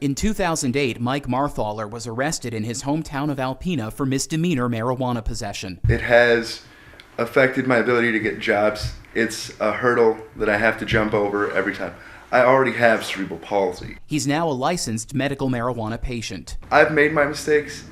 In 2008, Mike Marthaler was arrested in his hometown of Alpena for misdemeanor marijuana possession. It has affected my ability to get jobs. It's a hurdle that I have to jump over every time. I already have cerebral palsy. He's now a licensed medical marijuana patient. I've made my mistakes,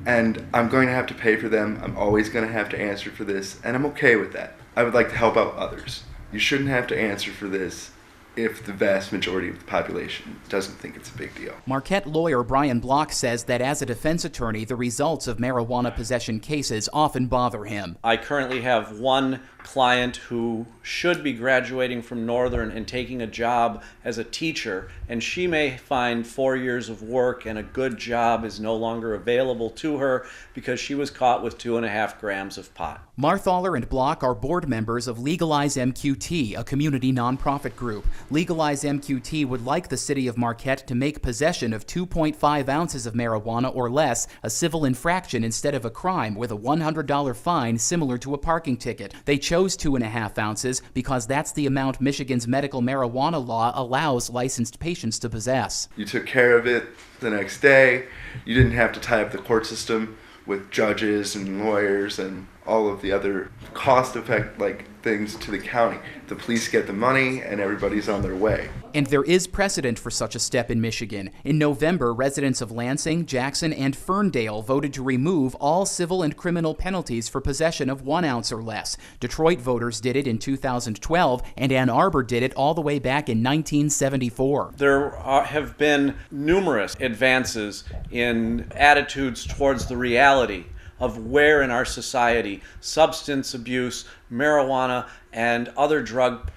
and I'm going to have to pay for them. I'm always going to have to answer for this, and I'm okay with that. I would like to help out others. You shouldn't have to answer for this if the vast majority of the population doesn't think it's a big deal. Marquette lawyer Brian Block says that as a defense attorney, the results of marijuana possession cases often bother him. I currently have one client who should be graduating from Northern and taking a job as a teacher, and she may find 4 years of work and a good job is no longer available to her because she was caught with 2.5 grams of pot. Marthaler and Block are board members of Legalize MQT, a community nonprofit group. Legalize MQT would like the city of Marquette to make possession of 2.5 ounces of marijuana or less a civil infraction instead of a crime, with a $100 fine similar to a parking ticket. They chose 2.5 ounces because that's the amount Michigan's medical marijuana law allows licensed patients to possess. You took care of it the next day. You didn't have to tie up the court system with judges and lawyers and all of the other cost-effective things to the county. The police get the money and everybody's on their way. And there is precedent for such a step in Michigan. In November, residents of Lansing, Jackson, and Ferndale voted to remove all civil and criminal penalties for possession of 1 ounce or less. Detroit voters did it in 2012, and Ann Arbor did it all the way back in 1974. There have been numerous advances in attitudes towards the reality of where in our society substance abuse, marijuana, and other drug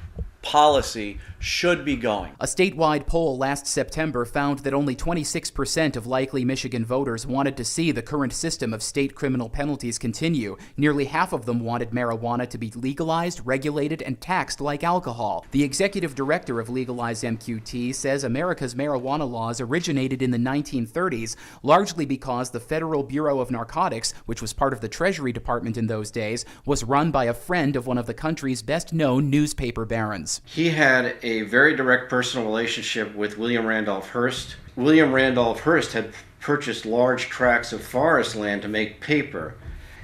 policy should be going. A statewide poll last September found that only 26% of likely Michigan voters wanted to see the current system of state criminal penalties continue. Nearly half of them wanted marijuana to be legalized, regulated, and taxed like alcohol. The executive director of Legalize MQT says America's marijuana laws originated in the 1930s, largely because the Federal Bureau of Narcotics, which was part of the Treasury Department in those days, was run by a friend of one of the country's best-known newspaper barons. He had a very direct personal relationship with William Randolph Hearst. William Randolph Hearst had purchased large tracts of forest land to make paper,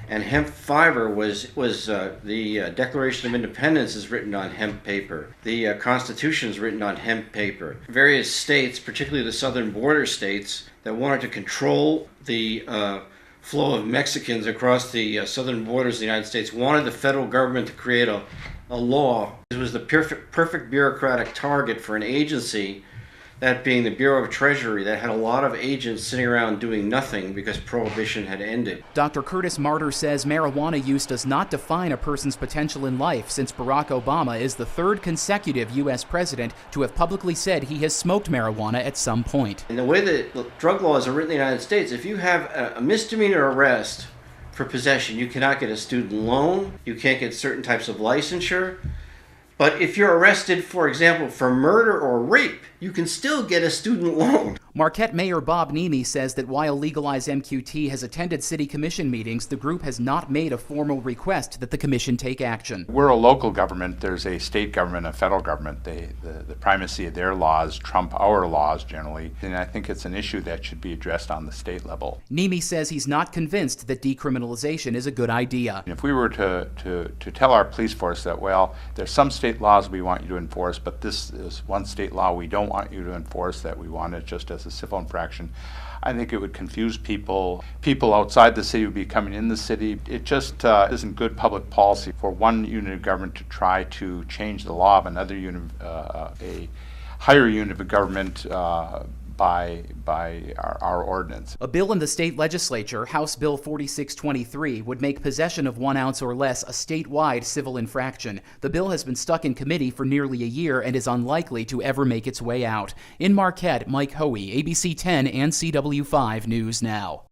and hemp fiber was the Declaration of Independence is written on hemp paper. The Constitution is written on hemp paper. Various states, particularly the southern border states, that wanted to control the flow of Mexicans across the southern borders of the United States, wanted the federal government to create a law. It was the perfect bureaucratic target for an agency, that being the Bureau of Treasury, that had a lot of agents sitting around doing nothing because Prohibition had ended. Dr. Curtis Martyr says marijuana use does not define a person's potential in life, since Barack Obama is the third consecutive U.S. president to have publicly said he has smoked marijuana at some point. And the way that the drug laws are written in the United States, if you have a misdemeanor arrest for possession, you cannot get a student loan, you can't get certain types of licensure. But if you're arrested, for example, for murder or rape, you can still get a student loan. Marquette Mayor Bob Neemis says that while Legalize MQT has attended city commission meetings, the group has not made a formal request that the commission take action. We're a local government. There's a state government, a federal government. The primacy of their laws trump our laws generally, and I think it's an issue that should be addressed on the state level. Neemis says he's not convinced that decriminalization is a good idea. If we were to tell our police force that, well, there's some state laws we want you to enforce, but this is one state law we don't want you to enforce, that we want it just as a civil infraction, I think it would confuse people. People outside the city would be coming in the city. It just isn't good public policy for one unit of government to try to change the law of another unit, a higher unit of government by our ordinance. A bill in the state legislature, House Bill 4623, would make possession of 1 ounce or less a statewide civil infraction. The bill has been stuck in committee for nearly a year and is unlikely to ever make its way out. In Marquette, Mike Hoey, ABC 10 and CW5 News Now.